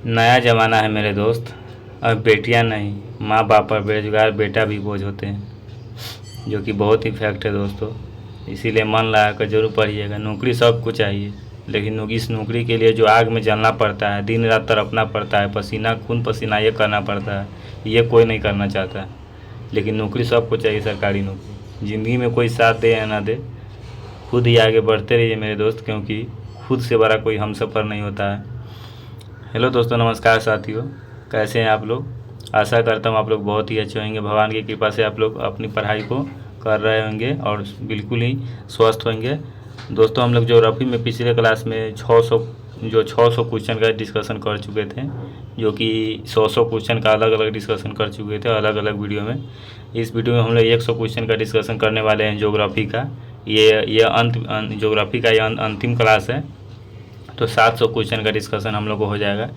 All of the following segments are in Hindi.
नया ज़माना है मेरे दोस्त। अब बेटियां नहीं, माँ बाप पर बेरोजगार बेटा भी बोझ होते हैं, जो कि बहुत ही फैक्ट है दोस्तों। इसीलिए मन लगा कर जरूर पढ़िएगा। नौकरी सबको चाहिए, लेकिन इस नौकरी के लिए जो आग में जलना पड़ता है, दिन रात तड़पना पड़ता है, पसीना खून पसीना ये करना पड़ता है, ये कोई नहीं करना चाहता है। लेकिन नौकरी सबको चाहिए, सरकारी नौकरी। ज़िंदगी में कोई साथ दे या ना दे, खुद ही आगे बढ़ते रहिए मेरे दोस्त, क्योंकि खुद से बड़ा कोई हमसफ़र नहीं होता है। हेलो दोस्तों, नमस्कार साथियों, कैसे हैं आप लोग। आशा करता हूँ आप लोग बहुत ही अच्छे होंगे। भगवान की कृपा से आप लोग अपनी पढ़ाई को कर रहे होंगे और बिल्कुल ही स्वस्थ होंगे। दोस्तों, हम लोग ज्योग्राफी में पिछले क्लास में 600 क्वेश्चन का डिस्कशन कर चुके थे, जो कि 100 क्वेश्चन का अलग अलग डिस्कशन कर चुके थे अलग अलग वीडियो में। इस वीडियो में हम लोग 100 क्वेश्चन का डिस्कशन करने वाले हैं ज्योग्राफी का। ये ज्योग्राफी का ये अंतिम क्लास है, तो 700 क्वेश्चन का डिस्कशन हम लोग को हो जाएगा।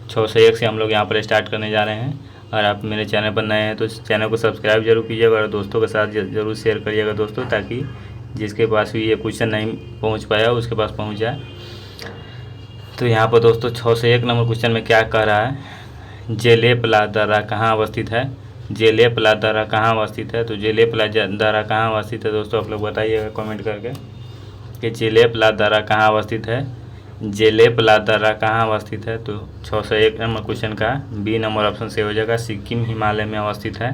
6 से 1 से हम लोग यहाँ पर स्टार्ट करने जा रहे हैं। और आप मेरे चैनल पर नए हैं तो चैनल को सब्सक्राइब जरूर कीजिएगा और दोस्तों के साथ ज़रूर शेयर करिएगा दोस्तों, ताकि जिसके पास भी ये क्वेश्चन नहीं पहुँच पाया उसके पास पहुँच जाए। तो यहाँ पर दोस्तों 6 से 1 नंबर क्वेश्चन में क्या कह रहा है, जेलेप ला दर्रा कहाँ अवस्थित है। जेलेप ला दर्रा कहाँ अवस्थित है, तो जेलेप ला दर्रा कहाँ अवस्थित है दोस्तों, आप लोग बताइएगा कमेंट करके कि जेलेप ला दर्रा कहाँ अवस्थित है। जेलेप ला दर्रा कहाँ अवस्थित है, तो 6 से 1 नंबर क्वेश्चन का बी नंबर ऑप्शन से हो जाएगा। सिक्किम हिमालय में अवस्थित है,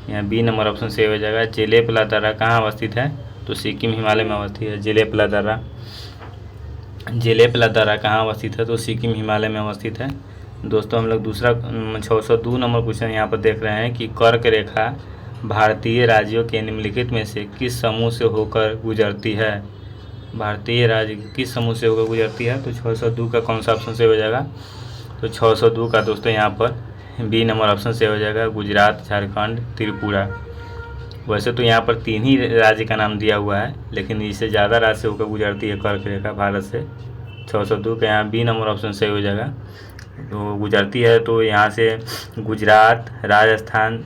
यहाँ बी नंबर ऑप्शन से हो जाएगा। जेलेप ला दर्रा कहाँ अवस्थित है, तो सिक्किम हिमालय में अवस्थित है जेलेप ला दर्रा। जेलेप ला दर्रा कहाँ अवस्थित है, तो सिक्किम हिमालय में अवस्थित है। दोस्तों, हम लोग दूसरा 602 नंबर क्वेश्चन यहाँ पर देख रहे हैं कि कर्क रेखा भारतीय राज्यों के निम्नलिखित में से किस समूह से होकर गुजरती है। भारतीय राज्य किस समूह से होकर गुजरती है, तो 602 का कौन सा ऑप्शन से हो जाएगा, तो 602 का दोस्तों यहाँ पर बी नंबर ऑप्शन से हो जाएगा, गुजरात, झारखंड, त्रिपुरा। वैसे तो यहाँ पर 3 ही राज्य का नाम दिया हुआ है, लेकिन इससे ज़्यादा राज्य से होकर गुजरती है कर्क रेखा भारत से। 602 का यहाँ बी नंबर ऑप्शन से हो जाएगा, तो गुजरती है। तो यहाँ से गुजरात, राजस्थान,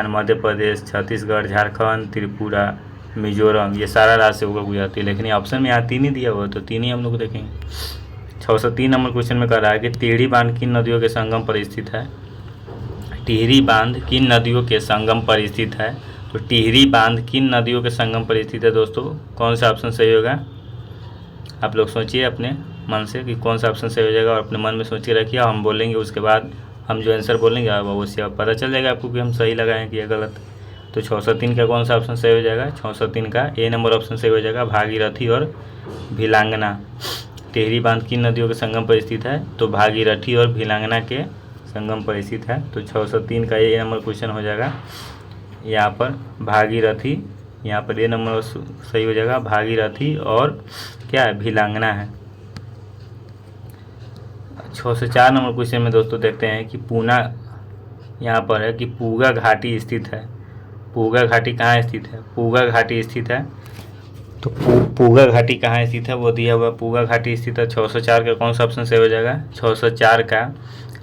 मध्य प्रदेश, छत्तीसगढ़, झारखंड, त्रिपुरा, मिजोरम, ये सारा राज्य से होकर गुजरती है। लेकिन ऑप्शन में यहाँ 3 ही दिया हुआ है, तो 3 ही हम लोग देखेंगे। 603 नंबर क्वेश्चन में कह रहा है कि टिहरी बांध किन नदियों के संगम पर स्थित है। टिहरी बांध किन नदियों के संगम पर स्थित है, तो टिहरी बांध किन नदियों के संगम पर स्थित है दोस्तों, कौन सा ऑप्शन सही होगा। आप लोग सोचिए अपने मन से कि कौन सा ऑप्शन सही हो जाएगा, और अपने मन में सोच के रखिए। हम बोलेंगे, उसके बाद हम जो आंसर बोलेंगे वो उससे पता चल जाएगा आपको कि हम सही लगाएं कि या गलत। तो 603 का कौन सा ऑप्शन सही हो जाएगा, 603 का ए नंबर ऑप्शन सही हो जाएगा, भागीरथी और भिलांगना। टिहरी बांध किन नदियों के संगम पर स्थित है, तो भागीरथी और भिलांगना के संगम पर स्थित है। तो 603 का ए नंबर क्वेश्चन हो जाएगा यहाँ पर भागीरथी, यहाँ पर ए नंबर सही हो जाएगा, भागीरथी और क्या है, भिलांगना है। 6 से 4 नंबर क्वेश्चन में दोस्तों देखते हैं कि पूना यहाँ पर है कि पूगा घाटी स्थित है। पूगा घाटी कहाँ स्थित है, पूगा घाटी स्थित है, तो पूगा घाटी कहाँ स्थित है वो दिया हुआ। पूगा घाटी स्थित है। 604 का कौन सा ऑप्शन सही हो जाएगा, 604 का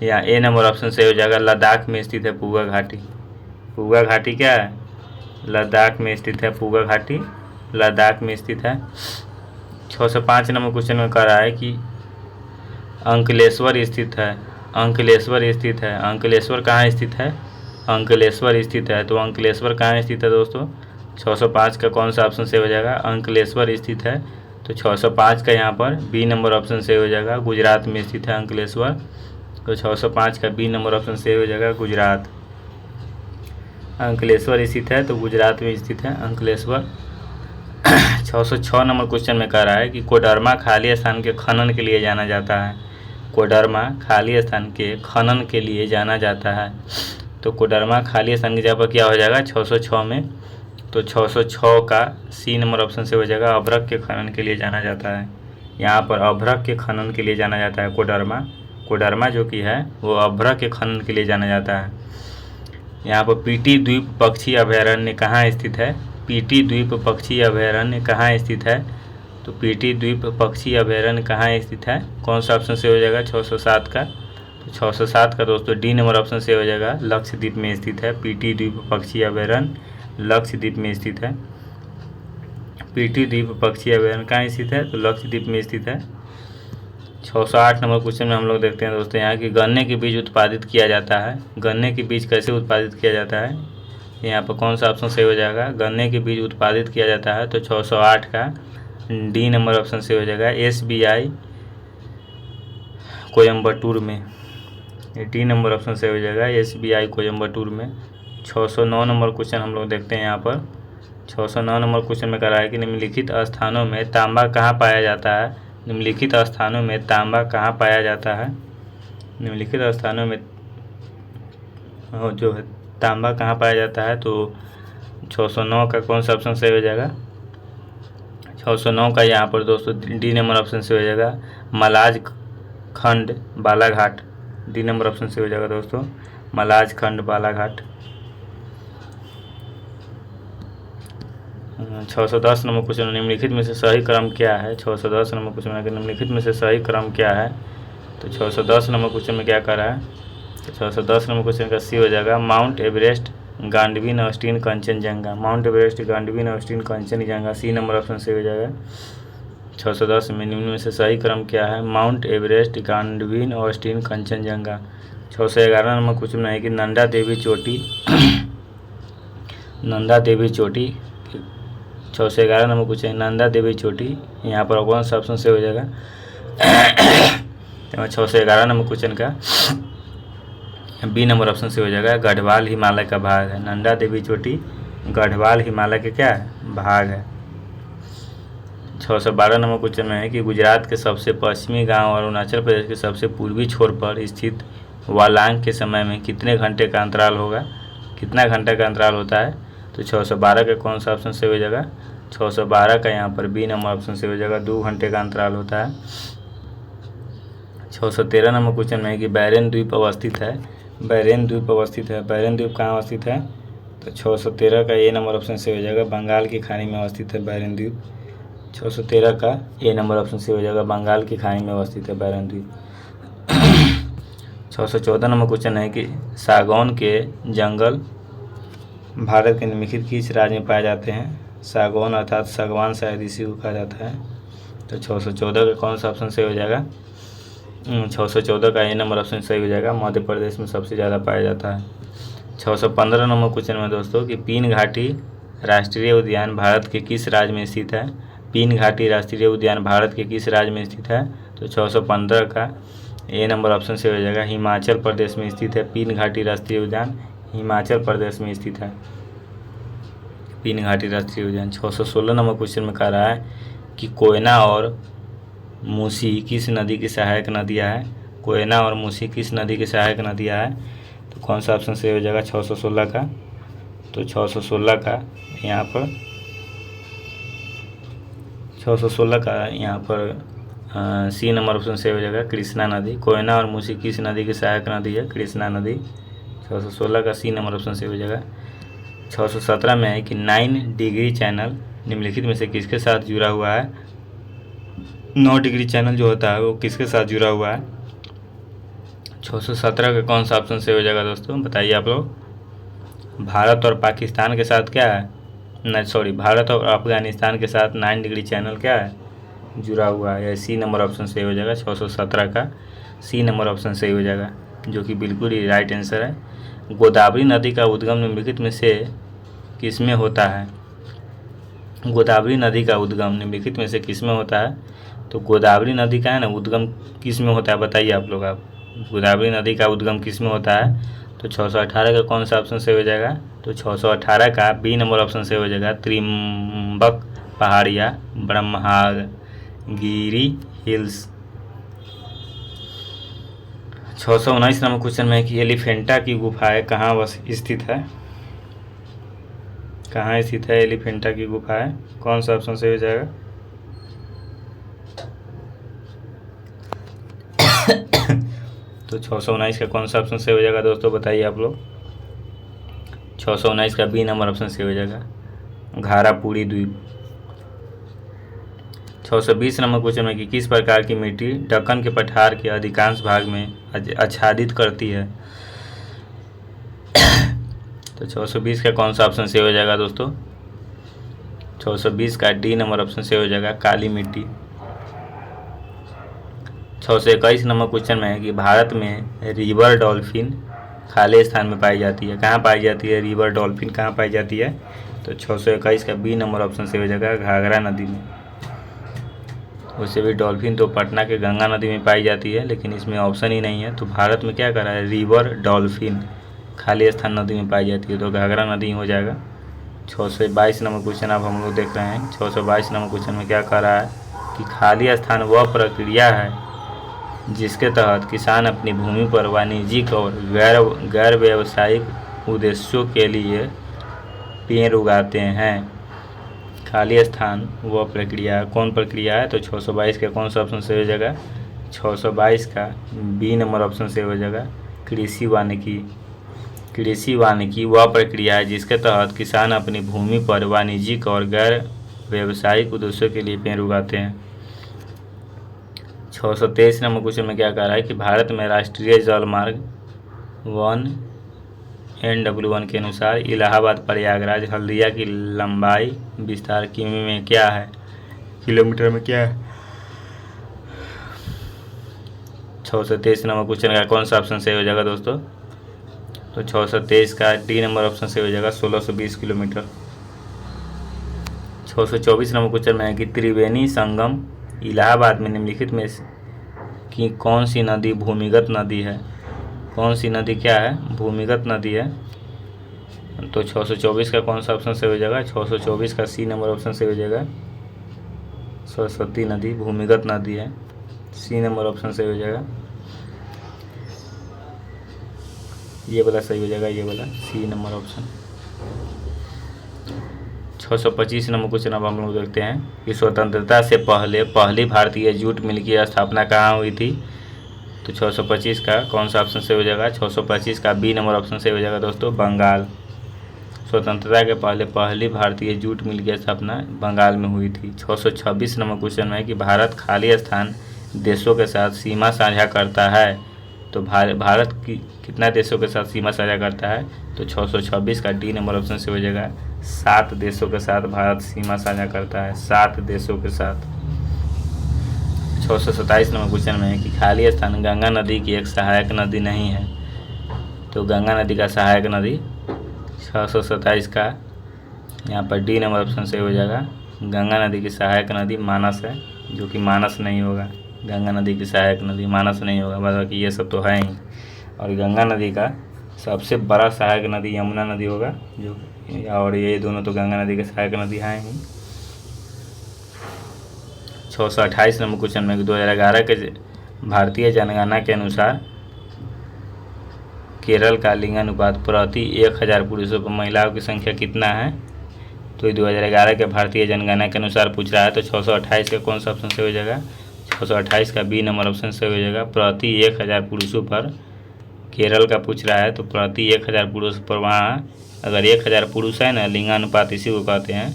यहाँ ए नंबर ऑप्शन सही हो जाएगा, लद्दाख में स्थित है पूगा घाटी। पूगा घाटी क्या है, लद्दाख में स्थित है। पूगा घाटी लद्दाख में स्थित है। 605 नंबर क्वेश्चन में कह रहा है कि अंकलेश्वर स्थित है। अंकलेश्वर स्थित है, अंकलेश्वर कहाँ स्थित है, अंकलेश्वर स्थित है, तो अंकलेश्वर कहाँ स्थित है दोस्तों, 605 का कौन सा ऑप्शन से हो जाएगा, अंकलेश्वर स्थित है। तो 605 का यहाँ पर बी नंबर ऑप्शन से हो जाएगा, गुजरात में स्थित है अंकलेश्वर। तो 605 का बी नंबर ऑप्शन से हो जाएगा, गुजरात। अंकलेश्वर स्थित है तो गुजरात में स्थित है अंकलेश्वर। 606 नंबर क्वेश्चन में कह रहा है कि कोडरमा खाली स्थान के खनन के लिए जाना जाता है। कोडरमा खाली स्थान के खनन के लिए जाना जाता है, तो कोडरमा खाली स्थान की जगह पर क्या हो जाएगा 606 में, तो 606 का सी नंबर ऑप्शन से हो जाएगा, अभ्रक के खनन के लिए जाना जाता है। यहाँ पर अभ्रक के खनन के लिए जाना जाता है कोडरमा। कोडरमा जो कि है वो अभ्रक के खनन के लिए जाना जाता है। यहाँ पर पीटी द्वीप पक्षी अभयारण्य कहाँ स्थित है, पीटी द्वीप पक्षी अभयारण्य कहाँ स्थित है, तो पीटी द्वीप पक्षी अभयारण्य कहाँ स्थित है, कौन सा ऑप्शन से हो जाएगा 607 का, तो 607 का दोस्तों डी नंबर ऑप्शन से हो जाएगा, लक्षद्वीप में स्थित है। पीटी द्वीप पक्षी अभयारण्य लक्षद्वीप में स्थित है। पीटी द्वीप पक्षी अभयारण्य कहाँ स्थित है, तो लक्षद्वीप में स्थित है। 608 नंबर क्वेश्चन में हम लोग देखते हैं दोस्तों यहाँ कि गन्ने के बीज उत्पादित किया जाता है। गन्ने के बीज कैसे उत्पादित किया जाता है, यहाँ पर कौन सा ऑप्शन सही हो जाएगा। गन्ने के बीज उत्पादित किया जाता है तो 608 का डी नंबर ऑप्शन सही हो जाएगा, SBI कोयम्बटूर में। ये डी नंबर ऑप्शन सही हो जाएगा, SBI कोयम्बटूर में। 609 नंबर क्वेश्चन हम लोग देखते हैं यहाँ पर। 609 नंबर क्वेश्चन में कह रहा है कि निम्नलिखित स्थानों में तांबा कहाँ पाया जाता है। निम्नलिखित स्थानों में तांबा कहाँ पाया जाता है। निम्नलिखित स्थानों में जो है तांबा कहाँ पाया जाता है, तो 609 का कौन सा ऑप्शन सही हो जाएगा। 609 का यहाँ पर दोस्तों डी नंबर ऑप्शन सही हो जाएगा, मलाज खंड बालाघाट। डी नंबर ऑप्शन सही हो जाएगा दोस्तों, मलाज खंड बालाघाट। 610 नंबर क्वेश्चन, निम्नलिखित में से सही क्रम क्या है। 610 नंबर क्वेश्चन में निम्नलिखित में से सही क्रम क्या है, तो 610 नंबर क्वेश्चन में क्या कर रहा है, तो 610 नंबर क्वेश्चन का सी हो जाएगा, Mount Everest Godwin Austen Kanchenjunga. Mount Everest Godwin Austen Kanchenjunga, C number option सही हो जाएगा। 610 में निम्न में से सही क्रम क्या है, Mount Everest Godwin Austen Kanchenjunga. 611 number question में है कि नंदा देवी चोटी नंदा देवी चोटी 611 नंबर क्वेश्चन, नंदा देवी चोटी, यहाँ पर कौन सा ऑप्शन सही हो जाएगा। 611 नंबर क्वेश्चन का बी नंबर ऑप्शन से हो जाएगा, गढ़वाल हिमालय का भाग है। नंदा देवी चोटी गढ़वाल हिमालय के क्या है, भाग है। 612 नंबर क्वेश्चन में है कि गुजरात के सबसे पश्चिमी गांव और अरुणाचल प्रदेश के सबसे पूर्वी छोर पर स्थित वालांग के समय में कितने घंटे का अंतराल होगा, कितना घंटे का अंतराल होता है, तो 612 का कौन सा ऑप्शन से हो जाएगा। 612 का यहाँ पर बी नंबर ऑप्शन से हो जाएगा, 2 घंटे का अंतराल होता है। 613 नंबर क्वेश्चन में है कि बैरेन द्वीप अवस्थित है। बैरेन द्वीप अवस्थित है, बैरेन द्वीप कहाँ अवस्थित है, तो 613 का ए नंबर ऑप्शन से हो जाएगा, बंगाल की खाड़ी में अवस्थित है बैरेन द्वीप। 613 का ए नंबर ऑप्शन से हो जाएगा, बंगाल की खाड़ी में अवस्थित है बैरेन द्वीप। 614 नंबर क्वेश्चन है कि सागौन के जंगल भारत के निम्नलिखित किस राज्य में पाए जाते हैं। सागौन अर्थात सागवान शायद इसी को कहा जाता है, तो 614 का कौन सा ऑप्शन सही हो जाएगा। 614 का ए नंबर ऑप्शन सही हो जाएगा, मध्य प्रदेश में सबसे ज़्यादा पाया जाता है। 615 नंबर क्वेश्चन में दोस्तों कि पीन घाटी राष्ट्रीय उद्यान भारत के किस राज्य में स्थित है। पीन घाटी राष्ट्रीय उद्यान भारत के किस राज्य में स्थित है, तो 615 का ए नंबर ऑप्शन से हो जाएगा, हिमाचल प्रदेश में स्थित है। पीन घाटी राष्ट्रीय उद्यान हिमाचल प्रदेश में स्थित है, पीन घाटी राष्ट्रीय उद्यान। 616 नंबर क्वेश्चन में कह रहा है कि कोयना और मूसी किस नदी की सहायक नदियाँ है। कोयना और मूसी किस नदी की सहायक नदियाँ है, तो कौन सा ऑप्शन सही हो जाएगा 616 का, तो 616 का यहाँ पर 616 का यहाँ पर सी नंबर ऑप्शन सही हो जाएगा, कृष्णा नदी। कोयना और मूसी किस नदी की सहायक नदी है, कृष्णा नदी। 616 का सी नंबर ऑप्शन सही हो जाएगा। 617 में है कि 9 डिग्री चैनल निम्नलिखित में से किसके साथ जुड़ा हुआ है। 9 डिग्री चैनल जो होता है वो किसके साथ जुड़ा हुआ है। 617 का कौन सा ऑप्शन सही हो जाएगा दोस्तों, बताइए आप लोग। भारत और पाकिस्तान के साथ क्या है, नहीं सॉरी, भारत और अफगानिस्तान के साथ 9 डिग्री चैनल क्या है, जुड़ा हुआ है। सी नंबर ऑप्शन सही हो जाएगा, 617 का सी नंबर ऑप्शन सही हो जाएगा, जो कि बिल्कुल ही राइट आंसर है। गोदावरी नदी का उद्गम निम्नलिखित में से किसमें होता है। गोदावरी नदी का उद्गम निम्नलिखित में से किसमें होता है, तो गोदावरी नदी का है ना उद्गम किस में होता है, बताइए आप लोग। आप गोदावरी नदी का उद्गम किस में होता है, तो 618 का कौन सा ऑप्शन से हो जाएगा, तो 618 का बी नंबर ऑप्शन से हो जाएगा, त्रिम्बक पहाड़िया ब्रह्मगिरी हिल्स। 619 नंबर क्वेश्चन में है कि एलिफेंटा की गुफाएं कहाँ स्थित है। कहाँ स्थित है एलिफेंटा की गुफाएं, कौन सा ऑप्शन से हो जाएगा। तो 619 का कौन सा ऑप्शन से हो जाएगा दोस्तों, बताइए आप लोग। 619 का बी नंबर ऑप्शन से हो जाएगा, घारापुरी द्वीप। 620 नंबर क्वेश्चन में कि किस प्रकार की मिट्टी दक्कन के पठार के अधिकांश भाग में आच्छादित करती है। तो 620 का कौन सा ऑप्शन से हो जाएगा दोस्तों। 620 का डी नंबर ऑप्शन से हो जाएगा, काली मिट्टी। 621 नंबर क्वेश्चन में है कि भारत में रिवर डॉल्फिन खाली स्थान में पाई जाती है। कहाँ पाई जाती है रिवर डॉल्फिन, कहाँ पाई जाती है? तो 621 का बी नंबर ऑप्शन से हो जाएगा घाघरा नदी में। वैसे भी डॉल्फिन तो पटना के गंगा नदी में पाई जाती है, लेकिन इसमें ऑप्शन ही नहीं है। तो भारत में क्या करा है, रिवर डॉल्फिन खाली स्थान नदी में पाई जाती है, तो घाघरा नदी हो जाएगा। 622 नंबर क्वेश्चन अब हम लोग देख रहे हैं। 622 नंबर क्वेश्चन में क्या कह रहा है कि खाली स्थान वह प्रक्रिया है जिसके तहत किसान अपनी भूमि पर वाणिज्यिक और गैर व्यावसायिक उद्देश्यों के लिए पेड़ उगाते हैं। खाली स्थान वह प्रक्रिया, कौन प्रक्रिया है? तो 622 का कौन सा ऑप्शन से हो जाएगा? 622 का बी नंबर ऑप्शन से हो जाएगा कृषि वानिकी। कृषि वानिकी वह प्रक्रिया है जिसके तहत किसान अपनी भूमि पर वाणिज्यिक और गैर व्यावसायिक उद्देश्यों के लिए पेड़ उगाते हैं। 623 नंबर क्वेश्चन में क्या कह रहा है कि भारत में राष्ट्रीय जल मार्ग 1 NW1 के अनुसार इलाहाबाद प्रयागराज हल्दिया की लंबाई विस्तार किमी में क्या है, किलोमीटर में क्या है? 623 नंबर क्वेश्चन का कौन सा ऑप्शन से हो जाएगा दोस्तों? तो 623 का डी नंबर ऑप्शन से हो जाएगा 1620 किलोमीटर। 624 नंबर क्वेश्चन में है कि त्रिवेणी संगम इलाहाबाद में निम्नलिखित में कि कौन सी नदी भूमिगत नदी है? कौन सी नदी क्या है? भूमिगत नदी है। तो 624 का कौन सा ऑप्शन से हो जाएगा? 624 का सी नंबर ऑप्शन से हो जाएगा सरस्वती नदी भूमिगत नदी है, सी नंबर ऑप्शन से हो जाएगा। ये वाला सही हो जाएगा, ये वाला C number option. 625 number question अब हम लोग देखते हैं कि स्वतंत्रता से पहले पहली भारतीय जूट मिल की स्थापना कहाँ हुई थी? तो 625 का कौन सा ऑप्शन से हो जाएगा? 625 का बी नंबर ऑप्शन से हो जाएगा दोस्तों बंगाल। स्वतंत्रता के पहले पहली भारतीय जूट मिल की स्थापना बंगाल में हुई थी। 626 नंबर क्वेश्चन में है कि भारत खाली स्थान देशों के साथ सीमा साझा करता है। तो भारत की कितना देशों के साथ सीमा साझा करता है? तो 626 का डी नंबर ऑप्शन से हो जाएगा 7 देशों के साथ भारत सीमा साझा करता है, 7 देशों के साथ। 627 नंबर क्वेश्चन में है कि खाली स्थान गंगा नदी की एक सहायक नदी नहीं है। तो गंगा नदी का सहायक नदी 627 का यहाँ पर डी नंबर ऑप्शन से हो जाएगा गंगा नदी की सहायक नदी मानस है, जो कि मानस नहीं होगा। गंगा नदी की सहायक नदी मानस नहीं होगा, बाकी ये सब तो है ही। और गंगा नदी का सबसे बड़ा सहायक नदी यमुना नदी होगा, जो और ये दोनों तो गंगा नदी के सहायक नदी हैं ही। 628 नंबर क्वेश्चन में 2011 के भारतीय जनगणना के अनुसार केरल का लिंगानुपात प्रति 1000 पुरुषों पर महिलाओं की संख्या कितना है? तो ये 2011 के भारतीय जनगणना के अनुसार पूछ रहा है। तो 628 का कौन सा ऑप्शन से हो जाएगा? 628 का बी नंबर ऑप्शन से हो जाएगा प्रति 1000 पुरुषों पर। केरल का पूछ रहा है तो प्रति 1000 पुरुष पर वहाँ अगर 1000 पुरुष है ना, लिंगानुपात इसी को कहते हैं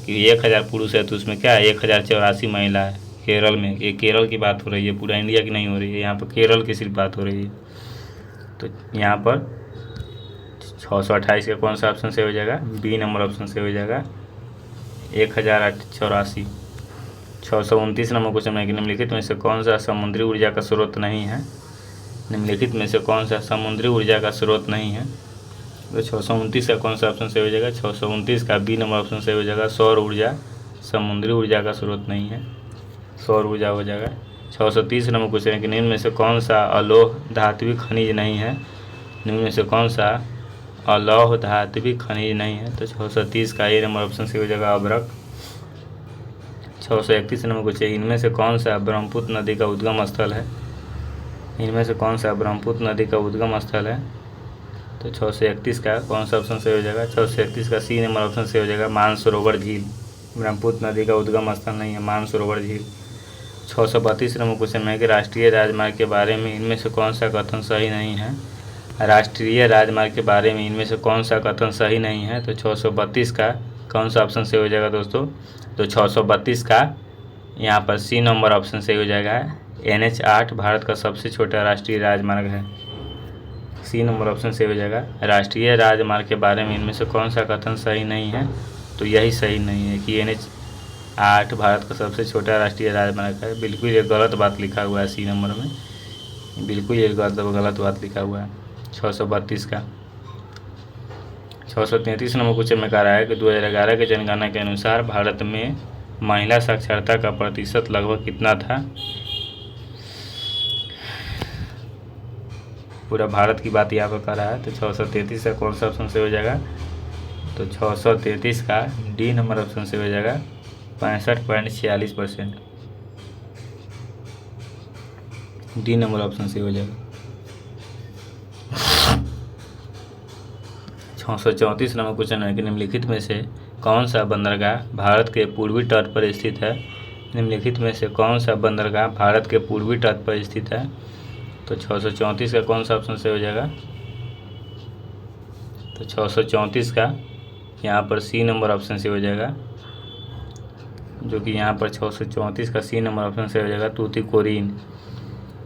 कि 1000 पुरुष है तो उसमें क्या है 1084 महिला है केरल में। ये केरल की बात हो रही है, पूरा इंडिया की नहीं हो रही है, यहाँ पर केरल की सिर्फ बात हो रही है। तो यहाँ पर 628 का कौन सा ऑप्शन से हो जाएगा? बी नंबर ऑप्शन से हो जाएगा 1084। 629 नंबर क्वेश्चन में निम्नलिखित में से कौन सा समुद्री ऊर्जा का स्रोत नहीं है? निम्नलिखित में से कौन सा समुद्री ऊर्जा का स्रोत नहीं है? तो 629 का कौन सा ऑप्शन से हो जाएगा? 629 का बी नंबर ऑप्शन से हो जाएगा सौर ऊर्जा। समुद्री ऊर्जा का स्रोत नहीं है, सौर ऊर्जा हो जाएगा। 630 नंबर क्वेश्चन है कि निम्न में से कौन सा अलोह धात्विक खनिज नहीं है? निम्न में से कौन सा अलोह धात्विक खनिज नहीं है? तो 630 का ए नंबर ऑप्शन से हो जाएगा अभ्रक। 631 नंबर क्वेश्चन इनमें से कौन सा ब्रह्मपुत्र नदी का उद्गम स्थल है? इनमें से कौन सा ब्रह्मपुत्र नदी का उद्गम स्थल है? तो 631 का कौन सा ऑप्शन से हो जाएगा? 631 का सी नंबर ऑप्शन से हो जाएगा मानसरोवर झील। ब्रह्मपुत्र नदी का उद्गम स्थल नहीं है मानसरोवर झील। 632 नंबर क्वेश्चन में है कि राष्ट्रीय राजमार्ग के बारे में इनमें से कौन सा कथन सही नहीं है? राष्ट्रीय राजमार्ग के बारे में इनमें से कौन सा कथन सही नहीं है? तो 632 का कौन सा ऑप्शन से हो जाएगा दोस्तों? तो 632 का यहाँ पर सी नंबर ऑप्शन से हो जाएगा NH8 भारत का सबसे छोटा राष्ट्रीय राजमार्ग है। सी नंबर ऑप्शन से हो जाएगा राष्ट्रीय राजमार्ग के बारे में इनमें से कौन सा कथन सही नहीं है? तो यही सही नहीं है कि 8 भारत का सबसे छोटा राष्ट्रीय राजमार्ग है। बिल्कुल ये गलत बात लिखा हुआ है सी नंबर में, बिल्कुल ये गलत बात लिखा हुआ है। 632 का 633 नंबर क्वेश्चन में कह रहा है कि 2011 के जनगणना के अनुसार भारत में महिला साक्षरता का प्रतिशत लगभग कितना था। पूरा भारत की बात यहाँ पर कर रहा है, तो 633 का कौन सा ऑप्शन से हो जाएगा, तो 633 का डी नंबर ऑप्शन से हो जाएगा 65.46%। डी नंबर ऑप्शन से हो जाएगा। 634 नंबर क्वेश्चन है कि निम्नलिखित में से कौन सा बंदरगाह भारत के पूर्वी तट पर स्थित है। निम्नलिखित में से कौन सा बंदरगाह भारत के पूर्वी तट पर स्थित है, तो 634 का कौन सा ऑप्शन से हो जाएगा, तो 634 का यहाँ पर सी नंबर ऑप्शन से हो जाएगा, जो कि यहाँ पर 634 का सी नंबर ऑप्शन से हो जाएगा तूतीकोरिन।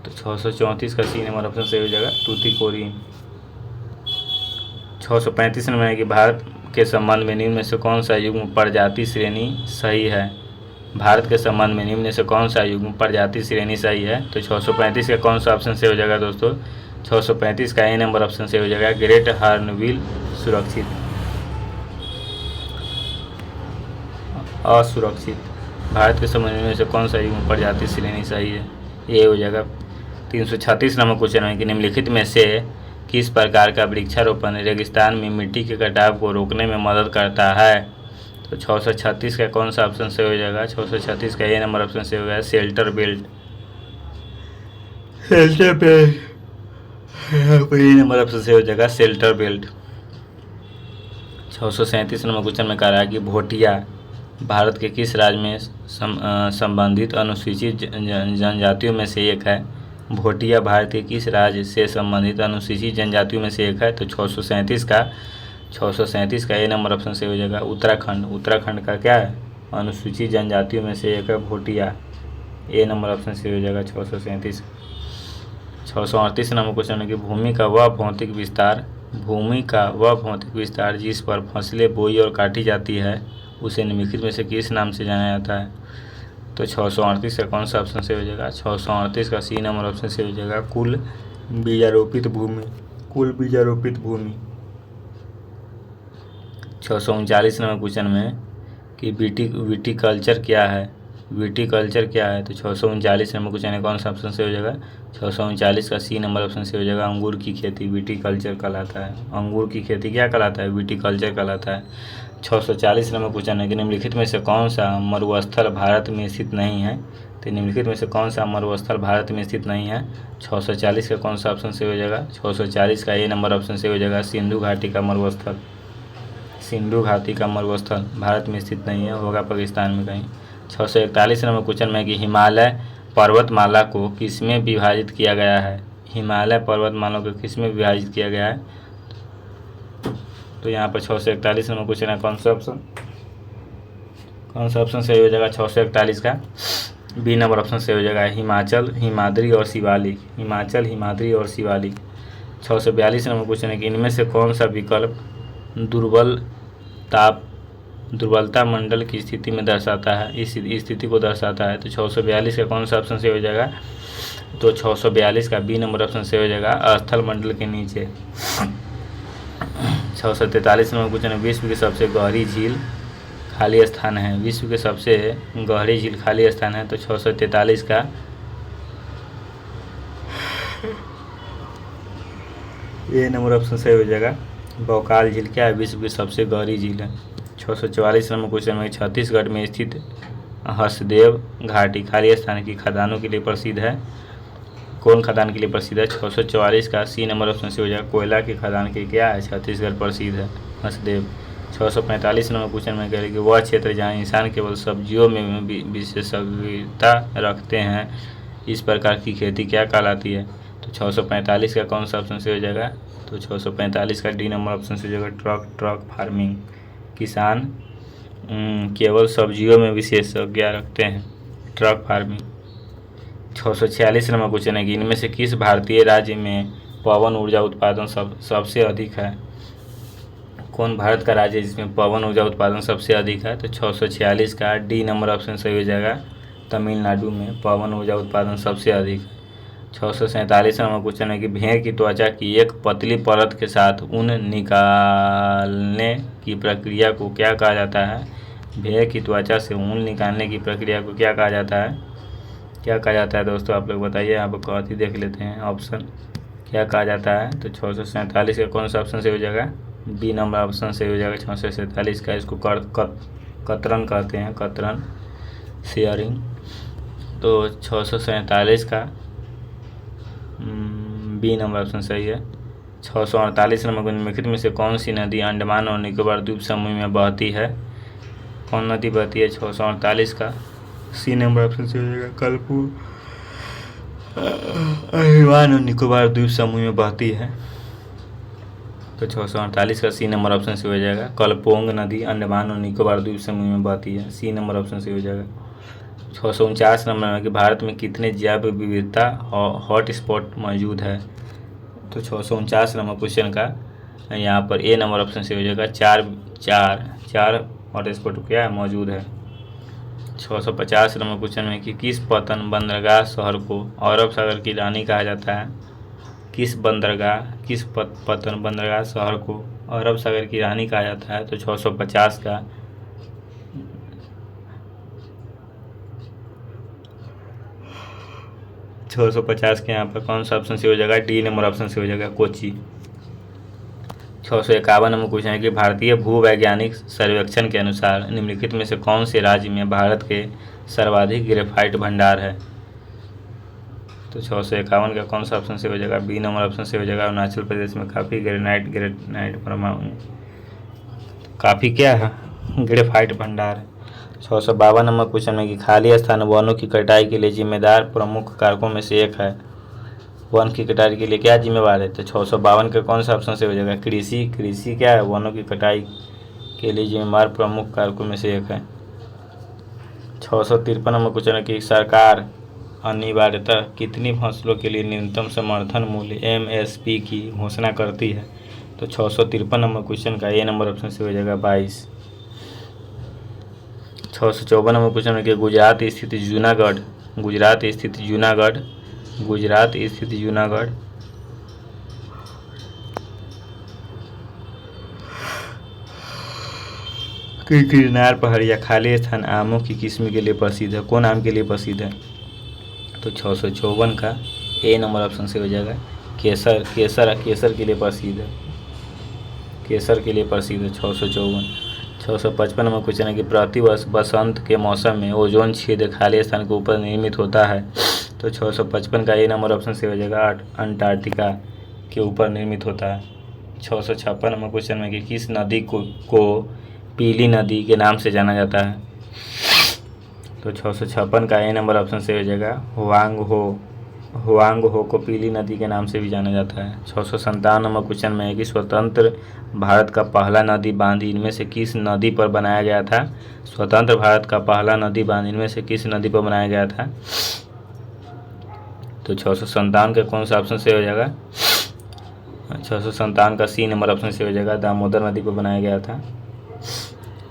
तो 634 का सी नंबर ऑप्शन से हो जाएगा तूतीकोरिन। 635 नंबर है कि भारत के संबंध में निम्न में से कौन सा युग्म प्रजाति श्रेणी सही है। भारत के संबंध में निम्न में से कौन सा युग्म प्रजाति श्रेणी सही है, तो 635 का कौन सा ऑप्शन से हो जाएगा दोस्तों, 635 का ए नंबर ऑप्शन से हो जाएगा ग्रेट हॉर्नबिल सुरक्षित असुरक्षित। भारत के संबंध में से कौन सा युग्म प्रजाति श्रेणी सही है, ये हो जाएगा। 336 नंबर क्वेश्चन है कि निम्नलिखित में से किस प्रकार का वृक्षारोपण रेगिस्तान में मिट्टी के कटाव को रोकने में मदद करता है, तो 636 का कौन सा ऑप्शन से हो जाएगा, 636 का ए नंबर ऑप्शन से हो गया शेल्टर बेल्ट। शेल्टर बेल्ट ए नंबर ऑप्शन से हो जाएगा शेल्टर बेल्ट। 637 नंबर क्वेश्चन में कह रहा है कि भोटिया भारत के किस राज्य में संबंधित अनुसूचित जनजातियों में से एक है। भोटिया भारत के किस राज्य से संबंधित अनुसूचित जनजातियों में से एक है, तो 637 का ए नंबर ऑप्शन से हो जाएगा उत्तराखंड। उत्तराखंड का क्या है, अनुसूचित जनजातियों में से एक है भोटिया, ए नंबर ऑप्शन से हो जाएगा 637। 638 नंबर क्वेश्चन है कि भूमि का वह भौतिक विस्तार जिस पर फसलें बोई और काटी जाती है उसे निम्नलिखित में से किस नाम से जाना जाता है, तो 638 का कौन सा ऑप्शन से हो जाएगा, 638 का सी नंबर ऑप्शन से हो जाएगा कुल बीजारोपित भूमि। 639 नंबर क्वेश्चन में कि विटीकल्चर क्या है, तो 639 नंबर क्वेश्चन है कौन सा ऑप्शन से हो जाएगा, 639 का सी नंबर ऑप्शन से हो जाएगा अंगूर की खेती विटीकल्चर कहलाता है। अंगूर की खेती क्या कहलाता है, विटीकल्चर कहलाता है। 640 नंबर क्वेश्चन है कि निम्नलिखित में से कौन सा मरुस्थल भारत में स्थित नहीं है, तो निम्नलिखित में से कौन सा मरुस्थल भारत में स्थित नहीं है, 640 का कौन सा ऑप्शन से हो जाएगा, 640 का ए नंबर ऑप्शन से हो जाएगा सिंधु घाटी का मरुस्थल। सिंधु घाटी का मरुस्थल भारत में स्थित नहीं है, होगा पाकिस्तान में कहीं। 641 नंबर क्वेश्चन में कि हिमालय पर्वतमाला को किसमें विभाजित किया गया है। हिमालय पर्वतमाला को किसमें विभाजित किया गया है, तो यहाँ पर 641 नंबर क्वेश्चन है कौन सा ऑप्शन सही हो जाएगा, 641 का बी नंबर ऑप्शन से हो जाएगा हिमाचल हिमाद्री और शिवालिक। 642 नंबर क्वेश्चन है कि इनमें से कौन सा विकल्प दुर्बलता मंडल की स्थिति में दर्शाता है, इस स्थिति को दर्शाता है, तो 642 का कौन सा ऑप्शन से हो जाएगा, तो 642 का बी नंबर ऑप्शन से हो जाएगा अस्थल मंडल के नीचे। 643 नंबर क्वेश्चन है विश्व की सबसे गहरी झील खाली स्थान है, विश्व के सबसे गहरी झील खाली स्थान है, तो 643 का ए नंबर ऑप्शन से हो जाएगा बौकाल झील क्या है, विश्व की सबसे गहरी झील है। 644 नंबर क्वेश्चन में छत्तीसगढ़ में स्थित हसदेव घाटी खाली स्थान की खदानों के लिए प्रसिद्ध है, कौन खदान के लिए प्रसिद्ध है, 644 का सी नंबर ऑप्शन से हो जाएगा कोयला की खदान के क्या है, छत्तीसगढ़ प्रसिद्ध है हसदेव। 645 नंबर क्वेश्चन में कह रहे कि वह क्षेत्र जहाँ इंसान केवल सब्जियों में विशेषज्ञता रखते हैं इस प्रकार की खेती क्या कहलाती है, तो 645 का कौन सा ऑप्शन से हो जाएगा, तो 645 का डी नंबर ऑप्शन से हो जाएगा ट्रक फार्मिंग। किसान केवल सब्जियों में विशेषज्ञता रखते हैं, ट्रक फार्मिंग। 646 नंबर क्वेश्चन है कि इनमें से किस भारतीय राज्य में पवन ऊर्जा उत्पादन सबसे अधिक है, कौन भारत का राज्य है जिसमें पवन ऊर्जा उत्पादन सबसे अधिक है? तो 646 का डी नंबर ऑप्शन सही हो जाएगा। तमिलनाडु में पवन ऊर्जा उत्पादन सबसे अधिक है। 647 नंबर क्वेश्चन है कि भेड़ की त्वचा की एक पतली परत के साथ ऊन निकालने की प्रक्रिया को क्या कहा जाता है? भेड़ की त्वचा से ऊन निकालने की प्रक्रिया को क्या कहा जाता है? क्या कहा जाता है दोस्तों, आप लोग बताइए। यहाँ पर कौन सी देख लेते हैं ऑप्शन, क्या कहा जाता है? तो 647 का कौन सा ऑप्शन से हो जाएगा? बी नंबर ऑप्शन से हो जाएगा 647 का। इसको कतरन कहते हैं, कतरन शेयरिंग। तो 647 का बी नंबर ऑप्शन सही है। 648 नंबर निम्नलिखित में से कौन सी नदी अंडमान और निकोबार द्वीप समूह में बहती है? कौन नदी बहती है? 648 का सी नंबर ऑप्शन से हो जाएगा। कलपुर अंडमान और निकोबार द्वीप समूह में बहती है। तो 648 का सी नंबर ऑप्शन से हो जाएगा। कलपोंग नदी अंडमान और निकोबार द्वीप समूह में बहती है, सी नंबर ऑप्शन से हो जाएगा। 649 नंबर में कि भारत में कितने जैव विविधता हॉट स्पॉट मौजूद है? तो 649 नंबर क्वेश्चन का यहाँ पर ए नंबर ऑप्शन से हो जाएगा। चार हॉट स्पॉट क्या है मौजूद है। 650 नंबर क्वेश्चन में कि किस पतन बंदरगाह शहर को अरब सागर की रानी कहा जाता है? किस पतन बंदरगाह शहर को अरब सागर की रानी कहा जाता है? तो 650 का 650 के यहाँ पर कौन सा ऑप्शन से हो जाएगा? डी नंबर ऑप्शन से हो जाएगा, कोची। 651 नंबर क्वेश्चन है कि भारतीय भूवैज्ञानिक सर्वेक्षण के अनुसार निम्नलिखित में से कौन से राज्य में भारत के सर्वाधिक ग्रेफाइट भंडार है? तो 651 का कौन सा ऑप्शन से हो जाएगा? बी नंबर ऑप्शन से हो जाएगा। अरुणाचल प्रदेश में काफ़ी ग्रेनाइट परमाणु काफ़ी क्या है? ग्रेफाइट भंडार है। 652 नंबर क्वेश्चन में कि खाली स्थान वनों की कटाई के लिए जिम्मेदार प्रमुख कारकों में से एक है। वन की कटाई के लिए क्या जिम्मेवार है? तो 652 का कौन सा ऑप्शन से हो जाएगा? कृषि क्या है? वनों की कटाई के लिए जिम्मेदार प्रमुख कारकों में से एक है। 653 नंबर क्वेश्चन है कि सरकार अनिवार्यतः कितनी फसलों के लिए न्यूनतम समर्थन मूल्य MSP की घोषणा करती है? तो 653 नंबर क्वेश्चन का ए नंबर ऑप्शन से हो जाएगा 22। 654 नंबर क्वेश्चन है कि गुजरात स्थित जूनागढ़ की गिरनार पहाड़ी या खाली स्थान आमों की किस्म के लिए प्रसिद्ध है। कौन आम के लिए प्रसिद्ध है? तो 654 का ए नंबर ऑप्शन से हो जाएगा। केसर के लिए प्रसिद्ध है, केसर के लिए प्रसिद्ध है 654। 655 नंबर क्वेश्चन है कि प्रतिवर्ष बसंत के मौसम में ओजोन छेद खाली स्थान के ऊपर निर्मित होता है। तो 655 का ए नंबर ऑप्शन से हो जाएगा। अंटार्कटिका के ऊपर निर्मित होता है। 656 नंबर क्वेश्चन में कि किस नदी को पीली नदी के नाम से जाना जाता है? तो 656 का ए नंबर ऑप्शन से हो जाएगा। हुआंग हो को पीली नदी के नाम से भी जाना जाता है। 657 नंबर क्वेश्चन में है कि स्वतंत्र भारत का पहला नदी बांध इनमें से किस नदी पर बनाया गया था? स्वतंत्र भारत का पहला नदी बांध इनमें से किस नदी पर बनाया गया था? तो 657 का कौन सा ऑप्शन से हो जाएगा? 657 का सी नंबर ऑप्शन से हो जाएगा। दामोदर नदी पर बनाया गया था।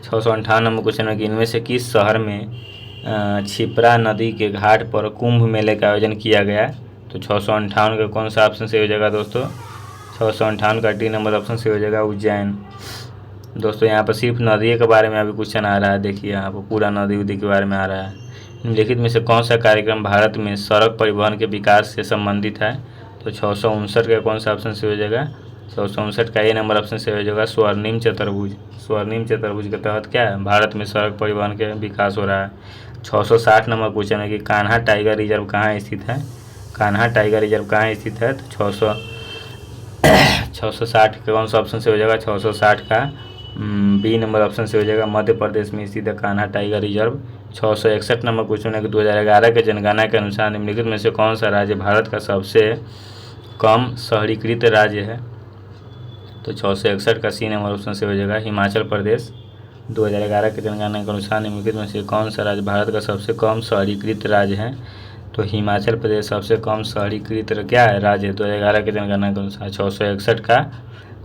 658 नंबर क्वेश्चन है कि इनमें से किस शहर में क्षिप्रा नदी के घाट पर कुंभ मेले का आयोजन किया गया? तो 658 का कौन सा ऑप्शन से हो जाएगा दोस्तों? 658 का डी नंबर ऑप्शन से हो जाएगा, उज्जैन। दोस्तों यहाँ पर सिर्फ नदी के बारे में अभी क्वेश्चन आ रहा है। देखिए यहाँ पर पूरा नदी उदी के बारे में आ रहा है। निम्नलिखित में से कौन सा कार्यक्रम भारत में सड़क परिवहन के विकास से संबंधित है? तो 659 का कौन सा ऑप्शन से हो जाएगा? 659 का ए नंबर ऑप्शन से हो जाएगा, स्वर्णिम चतुर्भुज। स्वर्णिम चतुर्भुज के तहत क्या है? भारत में सड़क परिवहन के विकास हो रहा है। 660 नंबर क्वेश्चन है कि कान्हा टाइगर रिजर्व कहाँ स्थित है? कान्हा टाइगर रिजर्व कहाँ स्थित है? तो 660 का कौन सा ऑप्शन से हो जाएगा? 660 का बी नंबर ऑप्शन से हो जाएगा, मध्य प्रदेश में स्थित है Kanha tiger reserve. 661 number question है कि 2011 के जनगणना के अनुसार निम्नलिखित में से कौन सा राज्य भारत का सबसे कम शहरीकृत राज्य है? तो 661 का सी नंबर ऑप्शन से हो जाएगा, हिमाचल प्रदेश। 2011 के जनगणना के अनुसार निम्नलिखित में से कौन सा राज्य भारत का सबसे कम शहरीकृत राज्य है? तो हिमाचल प्रदेश सबसे कम शहरीकृत क्या है राज्य 2011 के जनगणना के अनुसार। 661 का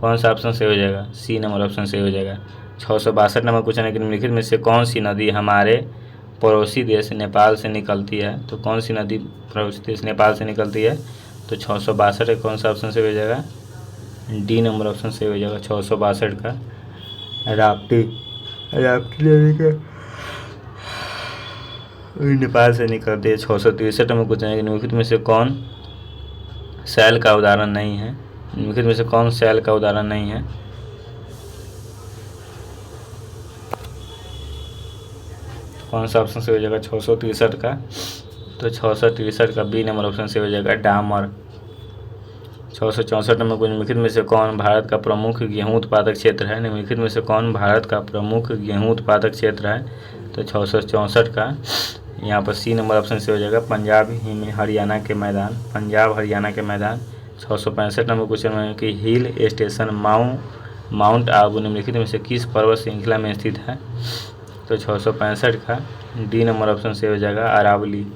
कौन सा ऑप्शन सही हो जाएगा? सी नंबर ऑप्शन सही हो जाएगा। 662 नंबर क्वेश्चन है कि निम्नलिखित में से कौन सी नदी हमारे पड़ोसी देश नेपाल से निकलती है? तो कौन सी नदी पड़ोसी देश नेपाल से निकलती है? तो 662 है, कौन सा ऑप्शन सही हो जाएगा? डी नंबर ऑप्शन सही हो जाएगा। 662 का राप्ती नदी का नेपाल से निकलती है। 663 नंबर क्वेश्चन है कि निम्नलिखित में से कौन शैल का उदाहरण नहीं है? निम्नलिखित में से कौन शैल का उदाहरण नहीं है? कौन सा ऑप्शन सही हो जाएगा 663 का? तो 663 का बी नंबर ऑप्शन सही हो जाएगा, डामर। 664 नंबर को निम्नलिखित में से कौन भारत का प्रमुख गेहूं उत्पादक क्षेत्र है? निम्नलिखित में से कौन भारत का प्रमुख गेहूं उत्पादक क्षेत्र है? तो 664 का यहाँ पर सी नंबर ऑप्शन से हो जाएगा, पंजाब हरियाणा के मैदान, पंजाब हरियाणा के मैदान। 665 नंबर क्वेश्चन में कि हिल स्टेशन माउंट आबू निम्नलिखित में से किस पर्वत श्रृंखला में स्थित है? तो 665 का डी नंबर ऑप्शन से हो जाएगा, अरावली।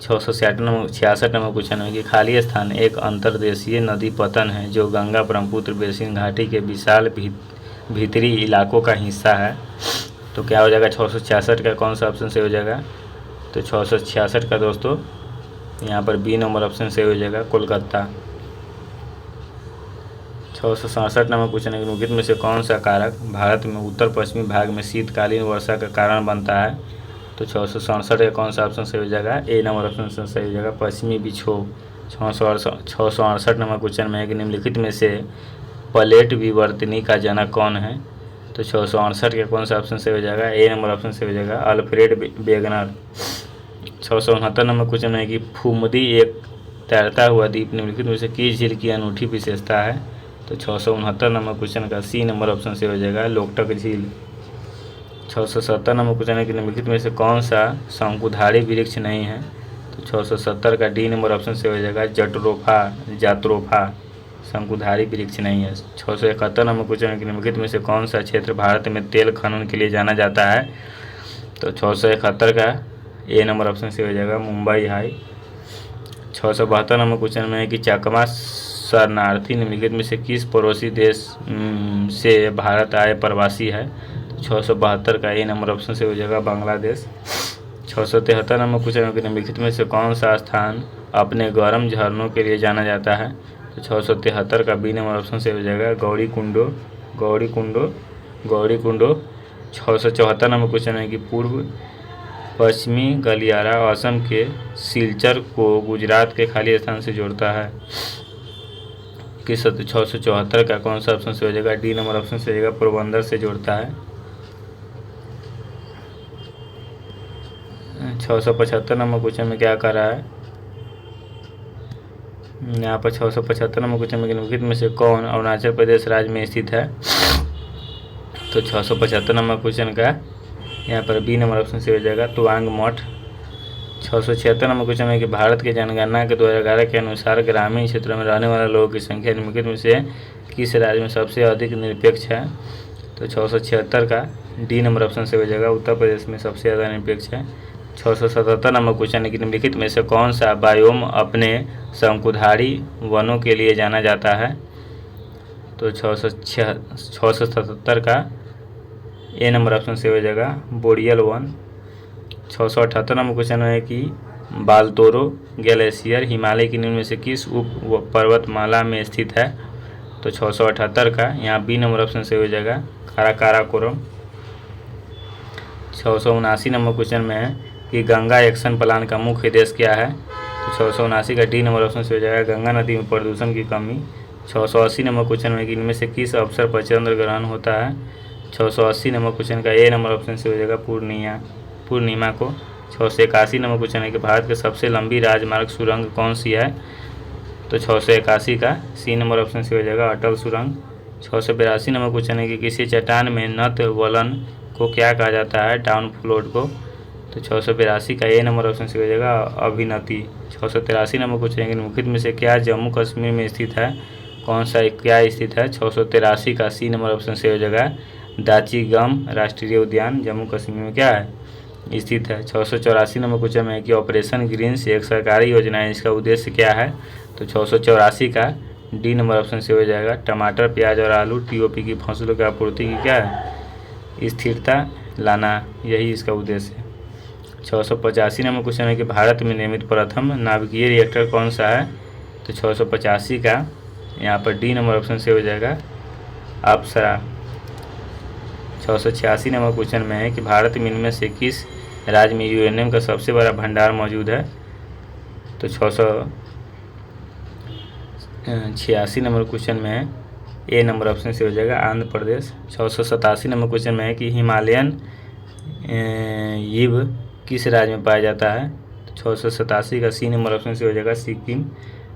666 नंबर क्वेश्चन है कि खाली स्थान एक अंतर्देशीय नदी पतन है जो गंगा ब्रह्मपुत्र बेसिन घाटी के विशाल भीतरी इलाकों का हिस्सा है। तो क्या हो जाएगा 666 का कौन सा ऑप्शन से हो जाएगा? तो 666 का दोस्तों यहाँ पर बी नंबर ऑप्शन से हो जाएगा, कोलकाता। 667 नंबर क्वेश्चन है कि निम्नलिखित में से कौन सा कारक भारत में उत्तर पश्चिमी भाग में शीतकालीन वर्षा का कारण बनता है? तो 667 का कौन सा ऑप्शन सही हो जाएगा? ए नंबर ऑप्शन सही हो जाएगा, पश्चिमी विक्षोभ। 668 नंबर क्वेश्चन में है कि निम्नलिखित में से प्लेट विवर्तनी का जनक कौन है? तो 668 का कौन सा ऑप्शन सही हो जाएगा? ए नंबर ऑप्शन सही हो जाएगा, अल्फ्रेड वेगनर। 669 नंबर क्वेश्चन में है कि फुमदी एक तैरता हुआ द्वीप निम्नलिखित में से किस झील की अनूठी विशेषता है? तो 669 नंबर क्वेश्चन का सी नंबर ऑप्शन से हो जाएगा, लोकटक झील। 670 नंबर क्वेश्चन है कि निम्नलिखित में से कौन सा शंकुधारी वृक्ष नहीं है? तो 670 का डी नंबर ऑप्शन से हो जाएगा, जात्रोफा शंकुधारी वृक्ष नहीं है। 671 नंबर क्वेश्चन है कि निम्नलिखित में से कौन सा क्षेत्र भारत में तेल खनन के लिए जाना जाता है? तो 671 का ए नंबर ऑप्शन से हो जाएगा, मुंबई हाई। 672 नंबर क्वेश्चन में है कि चकमा शरणार्थी निम्नलिखित में से किस पड़ोसी देश से भारत आए प्रवासी है? 672 का ए नंबर ऑप्शन से हो जाएगा, बांग्लादेश। 673 नंबर क्वेश्चन है कि निम्नलिखित में से कौन सा स्थान अपने गर्म झरनों के लिए जाना जाता है? तो 673 का बी नंबर ऑप्शन से हो जाएगा, गौरी कुंडो। 674 नंबर क्वेश्चन है कि पूर्व पश्चिमी गलियारा असम के सिलचर को गुजरात के खाली स्थान से जोड़ता है। किस 674 का कौन सा ऑप्शन से हो जाएगा? डी नंबर ऑप्शन से हो जाएगा, पोरबंदर से जोड़ता है। 675 नंबर क्वेश्चन में क्या कर रहा है यहाँ पर? 675 नंबर क्वेश्चन में निम्नलिखित में से कौन अरुणाचल प्रदेश राज्य में स्थित है? तो 675 नंबर क्वेश्चन का यहाँ पर बी नंबर ऑप्शन से हो जाएगा, तवांग मठ। 676 नंबर क्वेश्चन है कि भारत की जनगणना के 2011 के अनुसार ग्रामीण क्षेत्रों में रहने वाले लोगों की संख्या निम्नलिखित में से किस राज्य में सबसे अधिक निरपेक्ष है? तो 676 का डी नंबर ऑप्शन से हो जाएगा, उत्तर प्रदेश में सबसे ज़्यादा निरपेक्ष है। 677 नंबर क्वेश्चन है कि निम्नलिखित में से कौन सा बायोम अपने शंकुधारी वनों के लिए जाना जाता है? तो 677 का ए नंबर ऑप्शन से हो जाएगा, बोरियल वन। 678 नंबर क्वेश्चन है कि बालतोरो ग्लेशियर हिमालय की निम्न में से किस उप पर्वतमाला में स्थित है? तो 678 का यहाँ बी नंबर ऑप्शन से हो जाएगा, काराकोरम। 679 नंबर क्वेश्चन में है कि गंगा एक्शन प्लान का मुख्य उद्देश्य क्या है? तो 679 का डी नंबर ऑप्शन से हो जाएगा, गंगा नदी में प्रदूषण की कमी। 680 नंबर क्वेश्चन में कि इनमें से किस अवसर पर चंद्र ग्रहण होता है? 680 नंबर क्वेश्चन का ए नंबर ऑप्शन से हो जाएगा, पूर्णिमा को। 681 नंबर क्वेश्चन है कि भारत की सबसे लंबी राजमार्ग सुरंग कौन सी है? तो 681 का सी नंबर ऑप्शन से हो जाएगा, अटल सुरंग। 682 नंबर क्वेश्चन है कि किसी चट्टान में नत वलन को क्या कहा जाता है? डाउन फ्लोट को। तो 682 का ए नंबर ऑप्शन से हो जाएगा, अभिनति। 683 नंबर क्वेश्चन है कि निम्नलिखित में से क्या जम्मू कश्मीर में स्थित है? कौन सा क्या स्थित है? 683 का सी नंबर ऑप्शन से हो जाएगा, दाची-गम राष्ट्रीय उद्यान जम्मू कश्मीर में क्या है? स्थित है। 684 नंबर क्वेश्चन में है कि ऑपरेशन ग्रीन्स एक सरकारी योजना है, इसका उद्देश्य क्या है? तो 684 का डी नंबर ऑप्शन से हो जाएगा। टमाटर, प्याज और आलू टीओपी की फसलों की आपूर्ति की क्या है, स्थिरता लाना, यही इसका उद्देश्य है। 685 नंबर क्वेश्चन है कि भारत में निर्मित प्रथम नाभिकीय रिएक्टर कौन सा है, तो 685 का यहाँ पर डी नंबर ऑप्शन से हो जाएगा अप्सरा। 686 नंबर क्वेश्चन में है कि भारत में इनमें से किस राज्य में यूरेनियम का सबसे बड़ा भंडार मौजूद है, तो 686 नंबर क्वेश्चन में है ए नंबर ऑप्शन से हो जाएगा आंध्र प्रदेश। 687 नंबर क्वेश्चन में है कि हिमालयन यीव किस राज्य में पाया जाता है, तो 687 का सी नंबर ऑप्शन से हो जाएगा सिक्किम।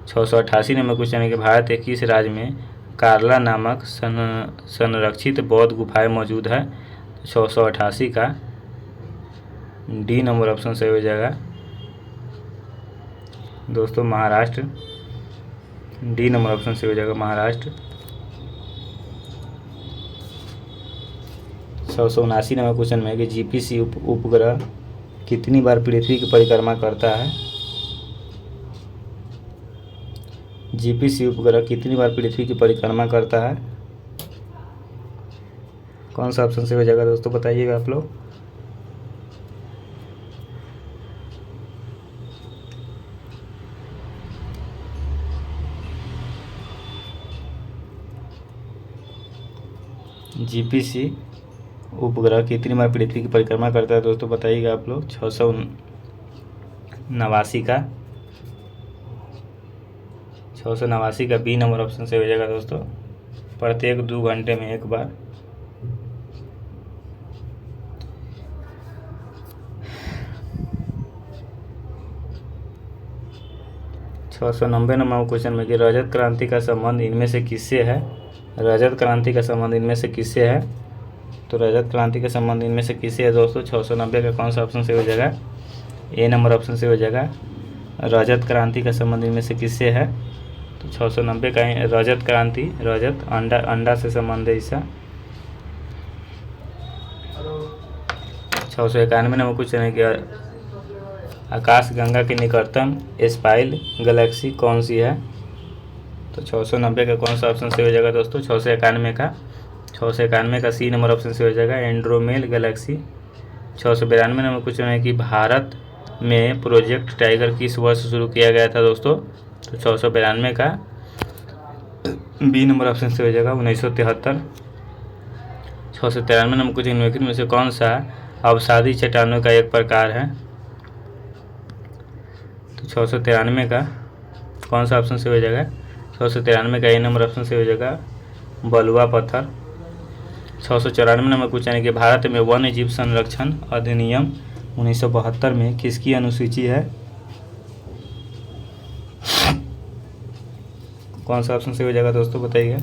688 नंबर क्वेश्चन है कि भारत के किस राज्य में कार्ला नामक संरक्षित बौद्ध गुफाएं मौजूद है, तो 688 का डी नंबर ऑप्शन से हो जाएगा दोस्तों महाराष्ट्र। डी नंबर ऑप्शन से हो जाएगा महाराष्ट्र। 679 नंबर क्वेश्चन में है कि जीपीसी उपग्रह कितनी बार पृथ्वी की परिक्रमा करता है, जीपीसी उपग्रह कितनी बार पृथ्वी की परिक्रमा करता है, कौन सा ऑप्शन से हो जाएगा दोस्तों, बताइएगा आप लोग। जीपीसी उपग्रह कितनी बार पृथ्वी की परिक्रमा करता है दोस्तों, बताइएगा आप लोग। 689 का 689 का बी नंबर ऑप्शन से हो जाएगा दोस्तों, प्रत्येक 2 घंटे में एक बार। 690 नंबर क्वेश्चन में कि रजत क्रांति का संबंध इनमें से किससे है, रजत क्रांति का संबंध इनमें से किससे है, तो रजत क्रांति का संबंध इनमें से किससे है दोस्तों। 690 का कौन सा ऑप्शन से हो जाएगा, ए नंबर ऑप्शन से हो जाएगा। रजत क्रांति का संबंध इनमें से किससे है, तो 690 का रजत क्रांति, रजत अंडा से संबंध है इसका। 691 नंबर क्वेश्चन है कि आकाश गंगा की निकटतम स्पाइल गैलेक्सी कौन सी है, तो 690 का कौन सा ऑप्शन से हो जाएगा दोस्तों। 691 का सी नंबर ऑप्शन से हो जाएगा एंड्रोमेल गैलेक्सी। 692 नंबर क्वेश्चन है कि भारत में प्रोजेक्ट टाइगर किस वर्ष शुरू किया गया था दोस्तों, तो 692 का बी नंबर ऑप्शन से हो जाएगा 1973। 693 नंबर क्वेश्चन निम्नलिखित में से कौन सा अवसादी चट्टानों का एक प्रकार है, तो 693 का कौन सा ऑप्शन से हो जाएगा। 693 का ए नंबर ऑप्शन से हो जाएगा बलुआ पत्थर। 694 नंबर क्वेश्चन है कि भारत में वन्य जीव संरक्षण अधिनियम 1972 में किसकी अनुसूची है, कौन सा ऑप्शन से हो जाएगा दोस्तों, बताइए।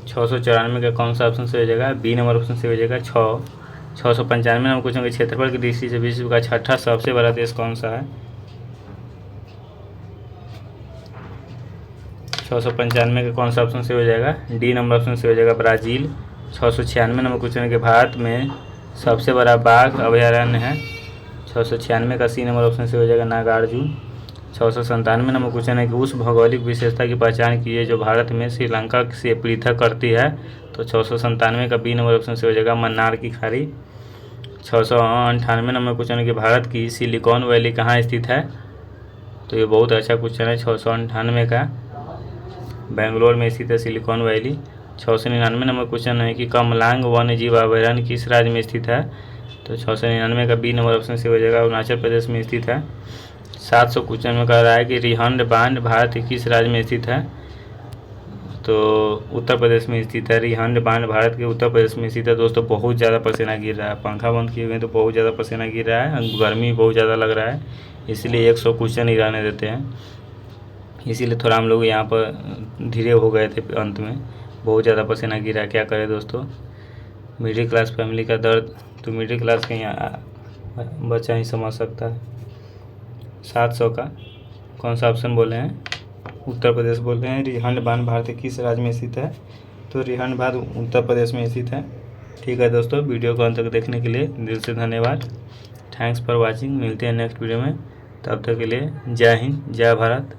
694 का कौन सा ऑप्शन से हो जाएगा, बी नंबर ऑप्शन से हो जाएगा 695 नंबर क्वेश्चन के क्षेत्रफल की दृष्टि से विश्व का छठा सबसे बड़ा देश कौन सा है। 695 का कौन सा ऑप्शन से हो जाएगा, डी नंबर ऑप्शन से हो जाएगा ब्राज़ील। 696 नंबर क्वेश्चन है कि भारत में सबसे बड़ा बाघ अभयारण्य है। 696 का सी नंबर ऑप्शन से हो जाएगा नागार्जुन। 697 नंबर क्वेश्चन है कि उस भौगोलिक विशेषता की पहचान कीजिए जो भारत में श्रीलंका से पृथक करती है। तो 697 का बी नंबर ऑप्शन से हो जाएगा मन्नार की खाड़ी। 698 नंबर क्वेश्चन है कि भारत की सिलिकॉन वैली कहाँ स्थित है। तो ये बहुत अच्छा क्वेश्चन है। 698 का बेंगलोर में स्थित है सिलिकॉन वैली। 699 नंबर क्वेश्चन है कि कमलांग वन्य जीव अभयारण्य किस राज्य में स्थित है। तो 699 का बी नंबर ऑप्शन से हो जाएगा अरुणाचल प्रदेश में स्थित है। 700 क्वेश्चन में कह रहा है कि रिहंड बांध भारत के किस राज्य में स्थित है। तो उत्तर प्रदेश में स्थित है। रिहंड बांध भारत के उत्तर प्रदेश में स्थित है। दोस्तों बहुत ज़्यादा पसीना गिर रहा है, पंखा बंद किए हुए तो बहुत ज़्यादा पसीना गिर रहा है, गर्मी बहुत ज़्यादा लग रहा है, इसलिए 100 क्वेश्चन ही रहने देते हैं। इसीलिए थोड़ा हम लोग यहाँ पर धीरे हो गए थे अंत में, बहुत ज़्यादा पसीना गिरा। क्या करें दोस्तों, मिडिल क्लास फैमिली का दर्द तो मिडिल क्लास के यहाँ बच्चा ही समझ सकता है। 700 का कौन सा ऑप्शन बोले हैं, उत्तर प्रदेश बोल रहे हैं। रिहंड बांध भारत के किस राज्य में स्थित है। तो रिहंड बांध उत्तर प्रदेश में स्थित है। ठीक है दोस्तों, वीडियो को अंत तक देखने के लिए दिल से धन्यवाद। Thanks for watching. मिलते हैं नेक्स्ट वीडियो में, तब तक के लिए जय हिंद, जय भारत।